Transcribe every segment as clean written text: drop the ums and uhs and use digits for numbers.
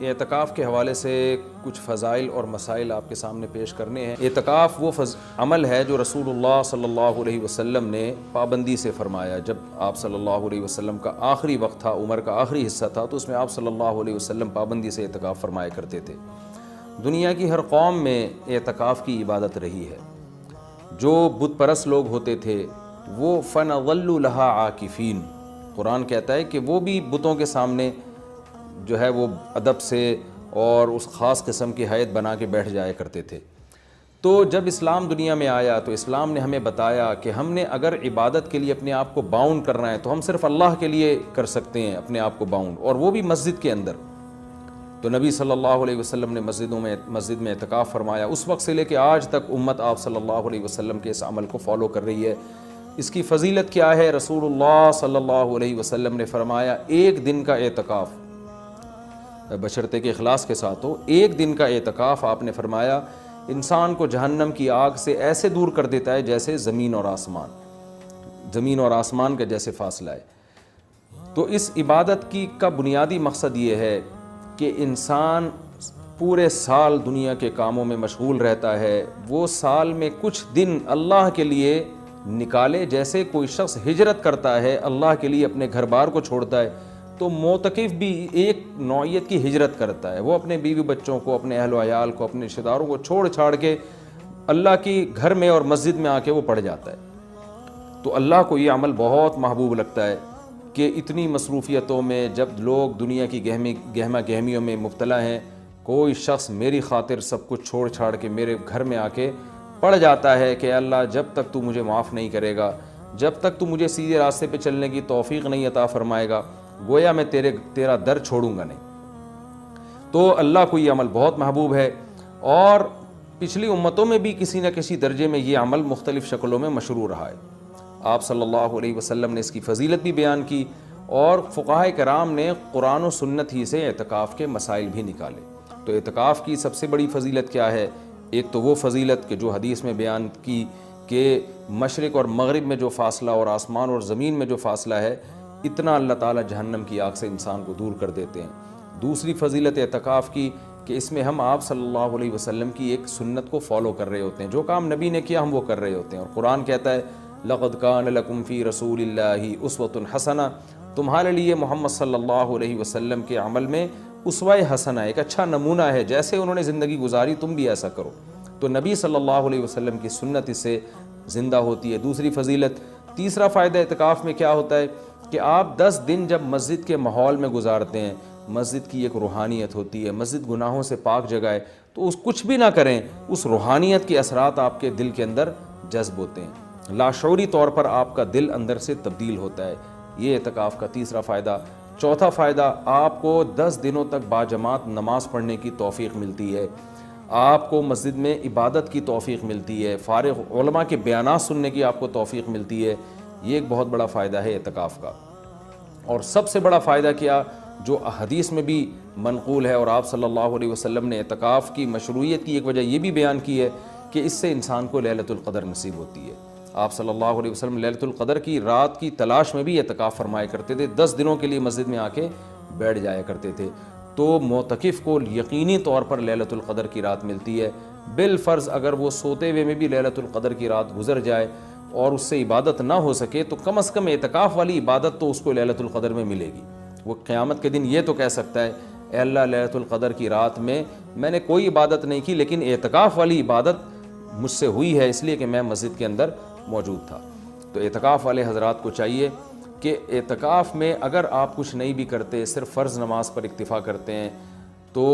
اعتکاف کے حوالے سے کچھ فضائل اور مسائل آپ کے سامنے پیش کرنے ہیں۔ اعتکاف وہ عمل ہے جو رسول اللہ صلی اللہ علیہ وسلم نے پابندی سے فرمایا۔ جب آپ صلی اللہ علیہ وسلم کا آخری وقت تھا، عمر کا آخری حصہ تھا، تو اس میں آپ صلی اللہ علیہ وسلم پابندی سے اعتکاف فرمایا کرتے تھے۔ دنیا کی ہر قوم میں اعتکاف کی عبادت رہی ہے۔ جو بت پرست لوگ ہوتے تھے وہ فَنَظَلُّ لَهَا عَاكِفِينَ، قرآن کہتا ہے کہ وہ بھی بتوں کے سامنے جو ہے وہ ادب سے اور اس خاص قسم کی ہیئت بنا کے بیٹھ جایا کرتے تھے۔ تو جب اسلام دنیا میں آیا تو اسلام نے ہمیں بتایا کہ ہم نے اگر عبادت کے لیے اپنے آپ کو باؤنڈ کرنا ہے تو ہم صرف اللہ کے لیے کر سکتے ہیں اپنے آپ کو باؤنڈ، اور وہ بھی مسجد کے اندر۔ تو نبی صلی اللہ علیہ وسلم نے مسجد میں اعتکاف فرمایا۔ اس وقت سے لے کے آج تک امت آپ صلی اللہ علیہ وسلم کے اس عمل کو فالو کر رہی ہے۔ اس کی فضیلت کیا ہے؟ رسول اللہ صلی اللہ علیہ وسلم نے فرمایا ایک دن کا اعتکاف، بشرطے کے اخلاص کے ساتھ ہو، ایک دن کا اعتکاف آپ نے فرمایا انسان کو جہنم کی آگ سے ایسے دور کر دیتا ہے جیسے زمین اور آسمان کا جیسے فاصلہ ہے۔ تو اس عبادت کا بنیادی مقصد یہ ہے کہ انسان پورے سال دنیا کے کاموں میں مشغول رہتا ہے، وہ سال میں کچھ دن اللہ کے لیے نکالے۔ جیسے کوئی شخص ہجرت کرتا ہے اللہ کے لیے، اپنے گھر بار کو چھوڑتا ہے، تو معتکف بھی ایک نوعیت کی ہجرت کرتا ہے۔ وہ اپنے بیوی بچوں کو، اپنے اہل و عیال کو، اپنے رشتہ داروں کو چھوڑ چھاڑ کے اللہ کی گھر میں اور مسجد میں آ کے وہ پڑھ جاتا ہے۔ تو اللہ کو یہ عمل بہت محبوب لگتا ہے کہ اتنی مصروفیتوں میں جب لوگ دنیا کی گہما گہمیوں میں مبتلا ہیں، کوئی شخص میری خاطر سب کچھ چھوڑ چھاڑ کے میرے گھر میں آ کے پڑھ جاتا ہے کہ اللہ جب تک تو مجھے معاف نہیں کرے گا، جب تک تو مجھے سیدھے راستے پہ چلنے کی توفیق نہیں عطا فرمائے گا، گویا میں تیرا در چھوڑوں گا نہیں۔ تو اللہ کو یہ عمل بہت محبوب ہے، اور پچھلی امتوں میں بھی کسی نہ کسی درجے میں یہ عمل مختلف شکلوں میں مشروع رہا ہے۔ آپ صلی اللہ علیہ وسلم نے اس کی فضیلت بھی بیان کی، اور فقہائے کرام نے قرآن و سنت ہی سے اعتکاف کے مسائل بھی نکالے۔ تو اعتکاف کی سب سے بڑی فضیلت کیا ہے؟ ایک تو وہ فضیلت کہ جو حدیث میں بیان کی کہ مشرق اور مغرب میں جو فاصلہ اور آسمان اور زمین میں جو فاصلہ ہے، اتنا اللہ تعالیٰ جہنم کی آگ سے انسان کو دور کر دیتے ہیں۔ دوسری فضیلت اعتکاف کی کہ اس میں ہم آپ صلی اللہ علیہ وسلم کی ایک سنت کو فالو کر رہے ہوتے ہیں، جو کام نبی نے کیا ہم وہ کر رہے ہوتے ہیں۔ اور قرآن کہتا ہے لَقَدْ كَانَ لَكُمْ فِي رَسُولِ اللَّهِ أُسْوَةٌ حَسَنَةٌ، تمہارے لیے محمد صلی اللہ علیہ وسلم کے عمل میں اسوہ حسنہ، ایک اچھا نمونہ ہے، جیسے انہوں نے زندگی گزاری تم بھی ایسا کرو۔ تو نبی صلی اللہ علیہ وسلم کی سنت اس سے زندہ ہوتی ہے۔ دوسری فضیلت، تیسرا فائدہ اعتکاف میں کیا ہوتا ہے کہ آپ 10 دن جب مسجد کے ماحول میں گزارتے ہیں، مسجد کی ایک روحانیت ہوتی ہے، مسجد گناہوں سے پاک جگہ ہے، تو اس کچھ بھی نہ کریں، اس روحانیت کے اثرات آپ کے دل کے اندر جذب ہوتے ہیں، لاشعوری طور پر آپ کا دل اندر سے تبدیل ہوتا ہے۔ یہ اعتکاف کا تیسرا فائدہ۔ چوتھا فائدہ، آپ کو 10 دنوں تک باجماعت نماز پڑھنے کی توفیق ملتی ہے، آپ کو مسجد میں عبادت کی توفیق ملتی ہے، فارغ علماء کے بیانات سننے کی آپ کو توفیق ملتی ہے۔ یہ ایک بہت بڑا فائدہ ہے اعتکاف کا۔ اور سب سے بڑا فائدہ کیا، جو حدیث میں بھی منقول ہے، اور آپ صلی اللہ علیہ وسلم نے اعتکاف کی مشروعیت کی ایک وجہ یہ بھی بیان کی ہے کہ اس سے انسان کو لیلۃ القدر نصیب ہوتی ہے۔ آپ صلی اللہ علیہ وسلم لیلۃ القدر کی رات کی تلاش میں بھی اعتکاف فرمایا کرتے تھے، 10 دنوں کے لیے مسجد میں آ کے بیٹھ جایا کرتے تھے۔ تو معتکف کو یقینی طور پر لیلۃ القدر کی رات ملتی ہے، بالفرض اگر وہ سوتے ہوئے میں بھی لیلۃ القدر کی رات گزر جائے اور اس سے عبادت نہ ہو سکے، تو کم از کم اعتکاف والی عبادت تو اس کو لیلۃ القدر میں ملے گی۔ وہ قیامت کے دن یہ تو کہہ سکتا ہے اے اللہ لیلۃ القدر کی رات میں نے کوئی عبادت نہیں کی، لیکن اعتکاف والی عبادت مجھ سے ہوئی ہے، اس لیے کہ میں مسجد کے اندر موجود تھا۔ تو اعتکاف والے حضرات کو چاہیے کہ اعتکاف میں اگر آپ کچھ نہیں بھی کرتے، صرف فرض نماز پر اکتفا کرتے ہیں، تو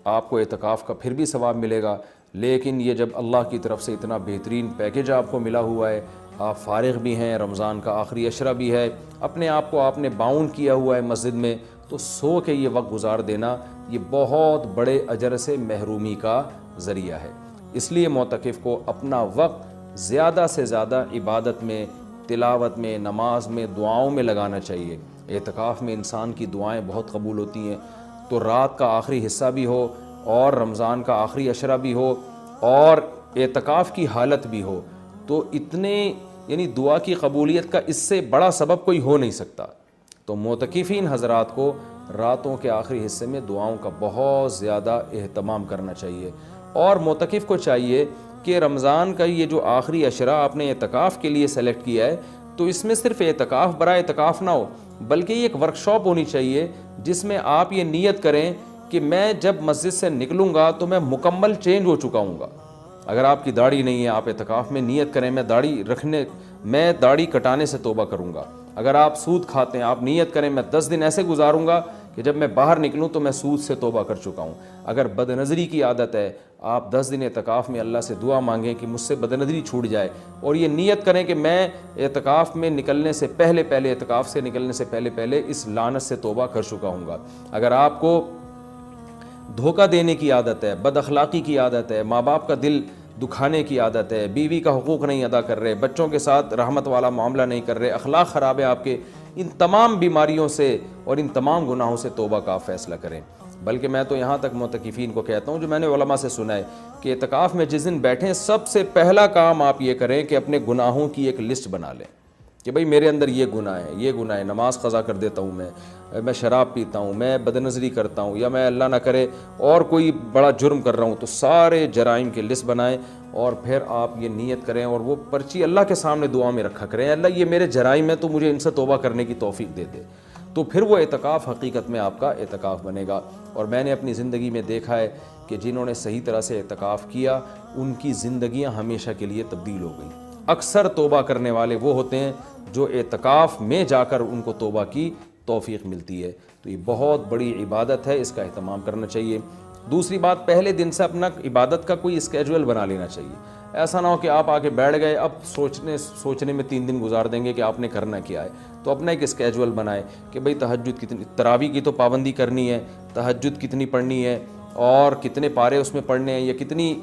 آپ کو اعتکاف کا پھر بھی ثواب ملے گا۔ لیکن یہ جب اللہ کی طرف سے اتنا بہترین پیکیج آپ کو ملا ہوا ہے، آپ فارغ بھی ہیں، رمضان کا آخری عشرہ بھی ہے، اپنے آپ کو آپ نے باؤنڈ کیا ہوا ہے مسجد میں، تو سو کے یہ وقت گزار دینا یہ بہت بڑے اجر سے محرومی کا ذریعہ ہے۔ اس لیے معتکف کو اپنا وقت زیادہ سے زیادہ عبادت میں، تلاوت میں، نماز میں، دعاؤں میں لگانا چاہیے۔ اعتکاف میں انسان کی دعائیں بہت قبول ہوتی ہیں، تو رات کا آخری حصہ بھی ہو اور رمضان کا آخری عشرہ بھی ہو اور اعتکاف کی حالت بھی ہو، تو اتنے یعنی دعا کی قبولیت کا اس سے بڑا سبب کوئی ہو نہیں سکتا۔ تو معتکفین حضرات کو راتوں کے آخری حصے میں دعاؤں کا بہت زیادہ اہتمام کرنا چاہیے. اور معتکف کو چاہیے کہ رمضان کا یہ جو آخری عشرہ آپ نے اعتکاف کے لیے سلیکٹ کیا ہے تو اس میں صرف اعتکاف برائے اعتکاف نہ ہو بلکہ یہ ایک ورکشاپ ہونی چاہیے جس میں آپ یہ نیت کریں کہ میں جب مسجد سے نکلوں گا تو میں مکمل چینج ہو چکا ہوں گا. اگر آپ کی داڑھی نہیں ہے آپ اعتکاف میں نیت کریں میں داڑھی کٹانے سے توبہ کروں گا. اگر آپ سود کھاتے ہیں آپ نیت کریں میں 10 دن ایسے گزاروں گا کہ جب میں باہر نکلوں تو میں سود سے توبہ کر چکا ہوں. اگر بد نظری کی عادت ہے آپ 10 دن اعتکاف میں اللہ سے دعا مانگیں کہ مجھ سے بد نظری چھوٹ جائے اور یہ نیت کریں کہ میں اعتکاف میں نکلنے سے پہلے اعتکاف سے نکلنے سے پہلے اس لعنت سے توبہ کر چکا ہوں گا. اگر آپ کو دھوکہ دینے کی عادت ہے, بد اخلاقی کی عادت ہے, ماں باپ کا دل دکھانے کی عادت ہے, بیوی کا حقوق نہیں ادا کر رہے, بچوں کے ساتھ رحمت والا معاملہ نہیں کر رہے, اخلاق خراب ہے آپ کے, ان تمام بیماریوں سے اور ان تمام گناہوں سے توبہ کا فیصلہ کریں. بلکہ میں تو یہاں تک معتکفین کو کہتا ہوں جو میں نے علماء سے سنا ہے کہ اعتکاف میں جس دن بیٹھیں سب سے پہلا کام آپ یہ کریں کہ اپنے گناہوں کی ایک لسٹ بنا لیں کہ بھئی میرے اندر یہ گناہ ہے, نماز قضا کر دیتا ہوں, میں شراب پیتا ہوں, میں بدنظری کرتا ہوں, یا میں اللہ نہ کرے اور کوئی بڑا جرم کر رہا ہوں, تو سارے جرائم کی لسٹ بنائیں اور پھر آپ یہ نیت کریں اور وہ پرچی اللہ کے سامنے دعا میں رکھا کریں, اللہ یہ میرے جرائم ہیں تو مجھے ان سے توبہ کرنے کی توفیق دے دے. تو پھر وہ اعتکاف حقیقت میں آپ کا اعتکاف بنے گا. اور میں نے اپنی زندگی میں دیکھا ہے کہ جنہوں نے صحیح طرح سے اعتکاف کیا ان کی زندگیاں ہمیشہ کے لیے تبدیل ہو گئیں. اکثر توبہ کرنے والے وہ ہوتے ہیں جو اعتکاف میں جا کر ان کو توبہ کی توفیق ملتی ہے. تو یہ بہت بڑی عبادت ہے, اس کا اہتمام کرنا چاہیے. دوسری بات, پہلے دن سے اپنا عبادت کا کوئی اسکیجول بنا لینا چاہیے. ایسا نہ ہو کہ آپ آ کے بیٹھ گئے اب سوچنے میں 3 دن گزار دیں گے کہ آپ نے کرنا کیا ہے. تو اپنا ایک اسکیجول بنائے کہ بھئی تہجد کتنی, تراویح کی تو پابندی کرنی ہے, تہجد کتنی پڑھنی ہے اور کتنے پارے اس میں پڑھنے ہیں, یا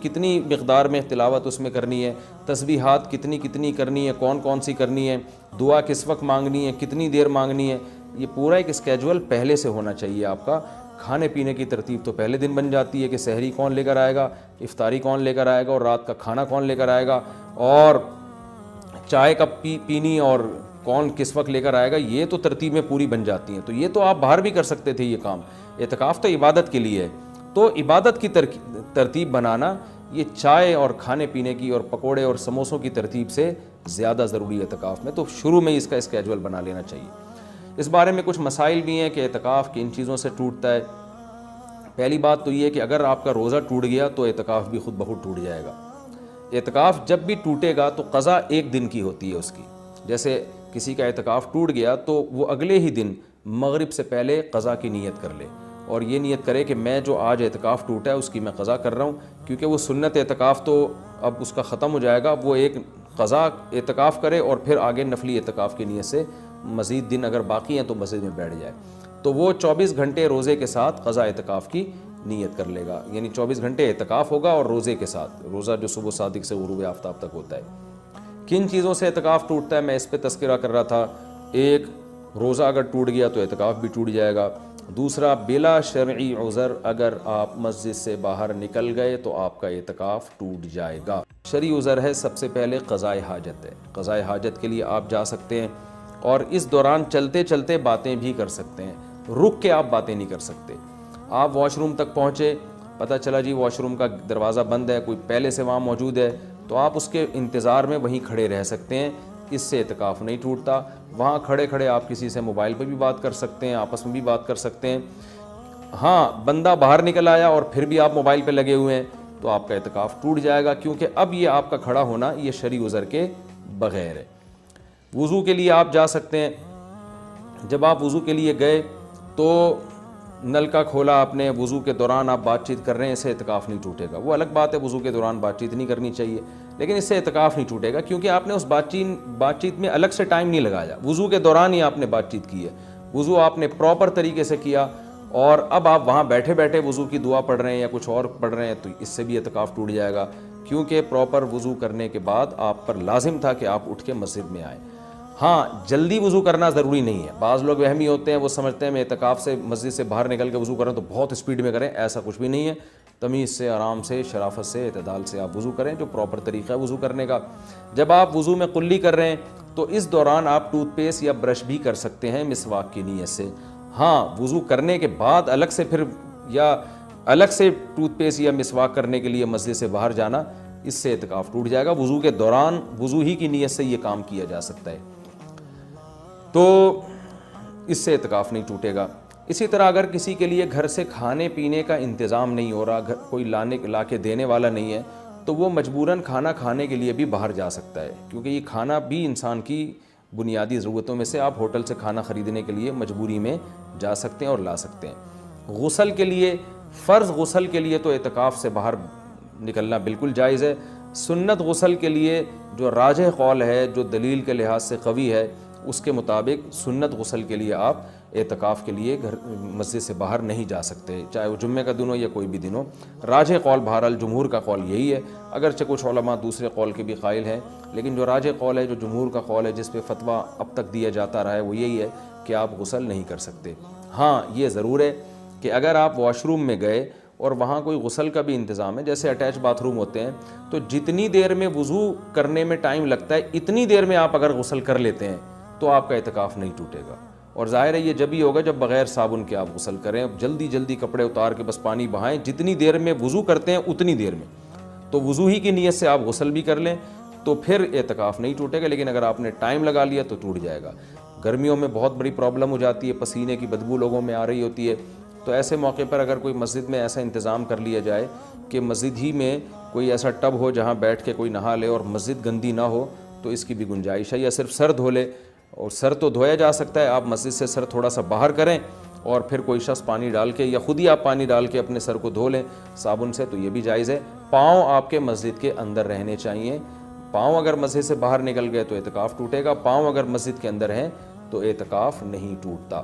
کتنی مقدار میں تلاوت اس میں کرنی ہے, تسبیحات کتنی کرنی ہے, کون سی کرنی ہے, دعا کس وقت مانگنی ہے, کتنی دیر مانگنی ہے. یہ پورا ایک اسکیجول پہلے سے ہونا چاہیے آپ کا. کھانے پینے کی ترتیب تو پہلے دن بن جاتی ہے کہ سحری کون لے کر آئے گا, افطاری کون لے کر آئے گا اور رات کا کھانا کون لے کر آئے گا, اور چائے کب پینی اور کون کس وقت لے کر آئے گا. یہ تو ترتیبیں پوری بن جاتی ہیں. تو یہ تو آپ باہر بھی کر سکتے تھے یہ کام. اعتکاف تو عبادت کے لیے ہے, تو عبادت کی ترتیب بنانا یہ چائے اور کھانے پینے کی اور پکوڑے اور سموسوں کی ترتیب سے زیادہ ضروری ہے اعتکاف میں. تو شروع میں اس کا اسکیجول بنا لینا چاہیے. اس بارے میں کچھ مسائل بھی ہیں کہ اعتکاف کن چیزوں سے ٹوٹتا ہے. پہلی بات تو یہ ہے کہ اگر آپ کا روزہ ٹوٹ گیا تو اعتکاف بھی خود بخود ٹوٹ جائے گا. اعتکاف جب بھی ٹوٹے گا تو قضا 1 دن کی ہوتی ہے اس کی. جیسے کسی کا اعتکاف ٹوٹ گیا تو وہ اگلے ہی دن مغرب سے پہلے قضا کی نیت کر لے اور یہ نیت کرے کہ میں جو آج اعتکاف ٹوٹا ہے اس کی میں قضا کر رہا ہوں, کیونکہ وہ سنت اعتکاف تو اب اس کا ختم ہو جائے گا. وہ ایک قضا اعتکاف کرے اور پھر آگے نفلی اعتکاف کی نیت سے مزید دن اگر باقی ہیں تو مسجد میں بیٹھ جائے. تو وہ 24 گھنٹے روزے کے ساتھ قضا اعتکاف کی نیت کر لے گا, یعنی 24 گھنٹے اعتکاف ہوگا اور روزے کے ساتھ, روزہ جو صبح صادق سے غروب آفتاب تک ہوتا ہے. کن چیزوں سے اعتکاف ٹوٹتا ہے میں اس پہ تذکرہ کر رہا تھا. ایک, روزہ اگر ٹوٹ گیا تو اعتکاف بھی ٹوٹ جائے گا. دوسرا, بلا شرعی عذر اگر آپ مسجد سے باہر نکل گئے تو آپ کا اعتکاف ٹوٹ جائے گا. شرعی عذر ہے سب سے پہلے قضاء حاجت ہے. قضاء حاجت کے لیے آپ جا سکتے ہیں اور اس دوران چلتے چلتے باتیں بھی کر سکتے ہیں, رک کے آپ باتیں نہیں کر سکتے. آپ واش روم تک پہنچے, پتہ چلا جی واش روم کا دروازہ بند ہے, کوئی پہلے سے وہاں موجود ہے, تو آپ اس کے انتظار میں وہیں کھڑے رہ سکتے ہیں. اس سے اعتکاف نہیں ٹوٹتا. وہاں کھڑے کھڑے آپ کسی سے موبائل پہ بھی بات کر سکتے ہیں, آپس میں بھی بات کر سکتے ہیں. ہاں, بندہ باہر نکل آیا اور پھر بھی آپ موبائل پہ لگے ہوئے ہیں تو آپ کا اعتکاف ٹوٹ جائے گا, کیونکہ اب یہ آپ کا کھڑا ہونا یہ شرعی عذر کے بغیر ہے. وضو کے لیے آپ جا سکتے ہیں. جب آپ وضو کے لیے گئے تو نل کا کھولا آپ نے, وضو کے دوران آپ بات چیت کر رہے ہیں, اس سے اعتکاف نہیں ٹوٹے گا. وہ الگ بات ہے وضو کے دوران بات چیت نہیں کرنی چاہیے, لیکن اس سے اعتکاف نہیں ٹوٹے گا کیونکہ آپ نے اس بات چیت میں الگ سے ٹائم نہیں لگایا. وضو کے دوران ہی آپ نے بات چیت کی ہے, وضو آپ نے پراپر طریقے سے کیا اور اب آپ وہاں بیٹھے بیٹھے وضو کی دعا پڑھ رہے ہیں یا کچھ اور پڑھ رہے ہیں تو اس سے بھی اعتکاف ٹوٹ جائے گا, کیونکہ پراپر وضو کرنے کے بعد آپ پر لازم تھا کہ آپ اٹھ کے مسجد میں آئیں. ہاں, جلدی وضو کرنا ضروری نہیں ہے. بعض لوگ وہمی ہوتے ہیں, وہ سمجھتے ہیں میں اعتکاف سے مسجد سے باہر نکل کے وضو کریں تو بہت اسپیڈ میں کریں. ایسا کچھ بھی نہیں ہے. تمیز سے, آرام سے, شرافت سے, اعتدال سے آپ وضو کریں, جو پراپر طریقہ ہے وضو کرنے کا. جب آپ وضو میں قلی کر رہے ہیں تو اس دوران آپ ٹوتھ پیسٹ یا برش بھی کر سکتے ہیں مسواک کی نیت سے. ہاں وضو کرنے کے بعد الگ سے پھر یا الگ سے ٹوتھ پیسٹ یا مسواک کرنے کے لیے مسجد سے باہر جانا، اس سے اعتکاف ٹوٹ جائے گا۔ وضو کے دوران وضو ہی کی نیت سے یہ کام کیا جا سکتا ہے، تو اس سے اعتکاف نہیں ٹوٹے گا۔ اسی طرح اگر کسی کے لیے گھر سے کھانے پینے کا انتظام نہیں ہو رہا، کوئی لا کے دینے والا نہیں ہے، تو وہ مجبوراً کھانا کھانے کے لیے بھی باہر جا سکتا ہے، کیونکہ یہ کھانا بھی انسان کی بنیادی ضرورتوں میں سے، آپ ہوٹل سے کھانا خریدنے کے لیے مجبوری میں جا سکتے ہیں اور لا سکتے ہیں۔ غسل کے لیے، فرض غسل کے لیے تو اعتکاف سے باہر نکلنا بالکل جائز ہے۔ سنت غسل کے لیے جو راجح قول ہے، جو دلیل کے لحاظ سے قوی ہے، اس کے مطابق سنت غسل کے لیے آپ اعتکاف کے لیے مسجد سے باہر نہیں جا سکتے، چاہے وہ جمعہ کا دن ہو یا کوئی بھی دن ہو۔ راجح قول بہرحال جمہور کا قول یہی ہے، اگرچہ کچھ علماء دوسرے قول کے بھی قائل ہیں، لیکن جو راجح قول ہے، جو جمہور کا قول ہے، جس پہ فتویٰ اب تک دیا جاتا رہا ہے، وہ یہی ہے کہ آپ غسل نہیں کر سکتے۔ ہاں یہ ضرور ہے کہ اگر آپ واش روم میں گئے اور وہاں کوئی غسل کا بھی انتظام ہے، جیسے اٹیچ باتھ روم ہوتے ہیں، تو جتنی دیر میں وضو کرنے میں ٹائم لگتا ہے اتنی دیر میں آپ اگر غسل کر لیتے ہیں تو آپ کا اعتکاف نہیں ٹوٹے گا۔ اور ظاہر ہے یہ جب ہی ہوگا جب بغیر صابن کے آپ غسل کریں، جلدی جلدی کپڑے اتار کے بس پانی بہائیں، جتنی دیر میں وضو کرتے ہیں اتنی دیر میں، تو وضو ہی کی نیت سے آپ غسل بھی کر لیں تو پھر اعتکاف نہیں ٹوٹے گا، لیکن اگر آپ نے ٹائم لگا لیا تو ٹوٹ جائے گا۔ گرمیوں میں بہت بڑی پرابلم ہو جاتی ہے، پسینے کی بدبو لوگوں میں آ رہی ہوتی ہے، تو ایسے موقع پر اگر کوئی مسجد میں ایسا انتظام کر لیا جائے کہ مسجد ہی میں کوئی ایسا ٹب ہو جہاں بیٹھ کے کوئی نہا لے اور مسجد گندی نہ ہو، تو اس کی بھی گنجائش ہے۔ یا صرف سر دھو لے، اور سر تو دھویا جا سکتا ہے، آپ مسجد سے سر تھوڑا سا باہر کریں اور پھر کوئی شخص پانی ڈال کے یا خود ہی آپ پانی ڈال کے اپنے سر کو دھو لیں صابن سے، تو یہ بھی جائز ہے۔ پاؤں آپ کے مسجد کے اندر رہنے چاہیے، پاؤں اگر مسجد سے باہر نکل گئے تو اعتکاف ٹوٹے گا، پاؤں اگر مسجد کے اندر ہیں تو اعتکاف نہیں ٹوٹتا۔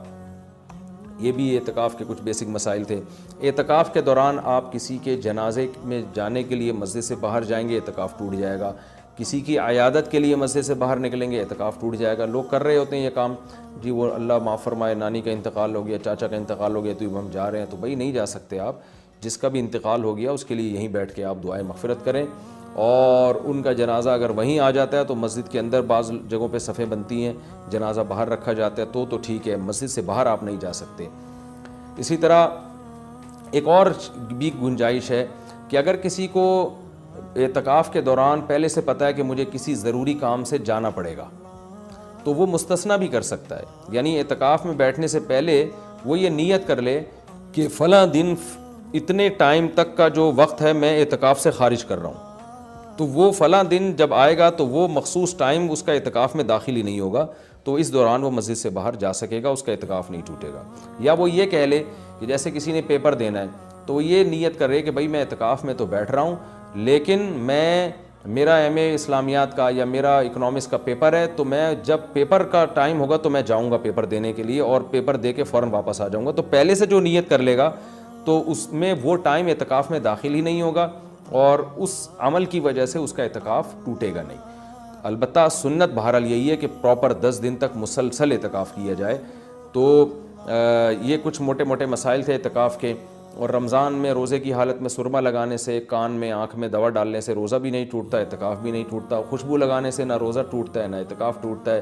یہ بھی اعتکاف کے کچھ بیسک مسائل تھے۔ اعتکاف کے دوران آپ کسی کے جنازے میں جانے کے لیے مسجد سے باہر جائیں گے، اعتکاف ٹوٹ جائے گا۔ کسی کی عیادت کے لیے مسجد سے باہر نکلیں گے، اعتکاف ٹوٹ جائے گا۔ لوگ کر رہے ہوتے ہیں یہ کام، جی وہ اللہ معاف فرمائے نانی کا انتقال ہو گیا، چاچا کا انتقال ہو گیا تو ہم جا رہے ہیں، تو بھائی نہیں جا سکتے آپ۔ جس کا بھی انتقال ہو گیا اس کے لیے یہیں بیٹھ کے آپ دعائے مغفرت کریں، اور ان کا جنازہ اگر وہیں آ جاتا ہے تو مسجد کے اندر بعض جگہوں پہ صفیں بنتی ہیں، جنازہ باہر رکھا جاتا ہے تو ٹھیک ہے، مسجد سے باہر آپ نہیں جا سکتے۔ اسی طرح ایک اور بھی گنجائش ہے کہ اگر کسی کو اعتکاف کے دوران پہلے سے پتہ ہے کہ مجھے کسی ضروری کام سے جانا پڑے گا، تو وہ مستثنیٰ بھی کر سکتا ہے۔ یعنی اعتکاف میں بیٹھنے سے پہلے وہ یہ نیت کر لے کہ فلاں دن اتنے ٹائم تک کا جو وقت ہے میں اعتکاف سے خارج کر رہا ہوں، تو وہ فلاں دن جب آئے گا تو وہ مخصوص ٹائم اس کا اعتکاف میں داخل ہی نہیں ہوگا، تو اس دوران وہ مسجد سے باہر جا سکے گا، اس کا اعتکاف نہیں ٹوٹے گا۔ یا وہ یہ کہہ لے کہ جیسے کسی نے پیپر دینا ہے تو وہ یہ نیت کر رہے کہ بھائی میں اعتکاف میں تو بیٹھ رہا ہوں، لیکن میرا ایم اے اسلامیات کا یا میرا اکنامکس کا پیپر ہے، تو میں جب پیپر کا ٹائم ہوگا تو میں جاؤں گا پیپر دینے کے لیے، اور پیپر دے کے فوراً واپس آ جاؤں گا۔ تو پہلے سے جو نیت کر لے گا تو اس میں وہ ٹائم اعتکاف میں داخل ہی نہیں ہوگا، اور اس عمل کی وجہ سے اس کا اعتکاف ٹوٹے گا نہیں۔ البتہ سنت بہرحال یہی ہے کہ پراپر 10 دن تک مسلسل اعتکاف کیا جائے۔ تو یہ کچھ موٹے موٹے مسائل تھے اعتکاف کے۔ اور رمضان میں روزے کی حالت میں سرما لگانے سے، کان میں آنکھ میں دوا ڈالنے سے روزہ بھی نہیں ٹوٹتا، اعتکاف بھی نہیں ٹوٹتا۔ خوشبو لگانے سے نہ روزہ ٹوٹتا ہے نہ اعتکاف ٹوٹتا ہے۔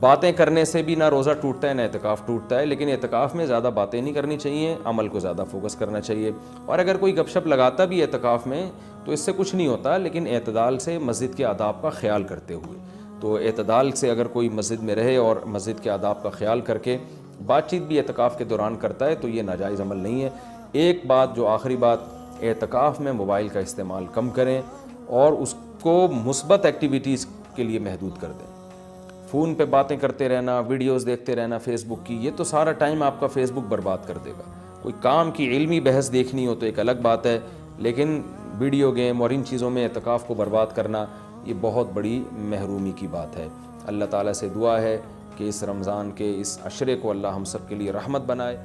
باتیں کرنے سے بھی نہ روزہ ٹوٹتا ہے نہ اعتکاف ٹوٹتا ہے، لیکن اعتکاف میں زیادہ باتیں نہیں کرنی چاہیے، عمل کو زیادہ فوکس کرنا چاہیے۔ اور اگر کوئی گپ شپ لگاتا بھی اعتکاف میں تو اس سے کچھ نہیں ہوتا، لیکن اعتدال سے مسجد کے آداب کا خیال کرتے ہوئے۔ تو اعتدال سے اگر کوئی مسجد میں رہے اور مسجد کے آداب کا خیال کر کے بات چیت بھی اعتکاف کے دوران کرتا ہے تو یہ ناجائز عمل نہیں ہے۔ ایک بات جو آخری بات، اعتکاف میں موبائل کا استعمال کم کریں اور اس کو مثبت ایکٹیویٹیز کے لیے محدود کر دیں۔ فون پہ باتیں کرتے رہنا، ویڈیوز دیکھتے رہنا فیس بک کی، یہ تو سارا ٹائم آپ کا فیس بک برباد کر دے گا۔ کوئی کام کی علمی بحث دیکھنی ہو تو ایک الگ بات ہے، لیکن ویڈیو گیم اور ان چیزوں میں اعتکاف کو برباد کرنا یہ بہت بڑی محرومی کی بات ہے۔ اللہ تعالیٰ سے دعا ہے کہ اس رمضان کے اس عشرے کو اللہ ہم سب کے لیے رحمت بنائے۔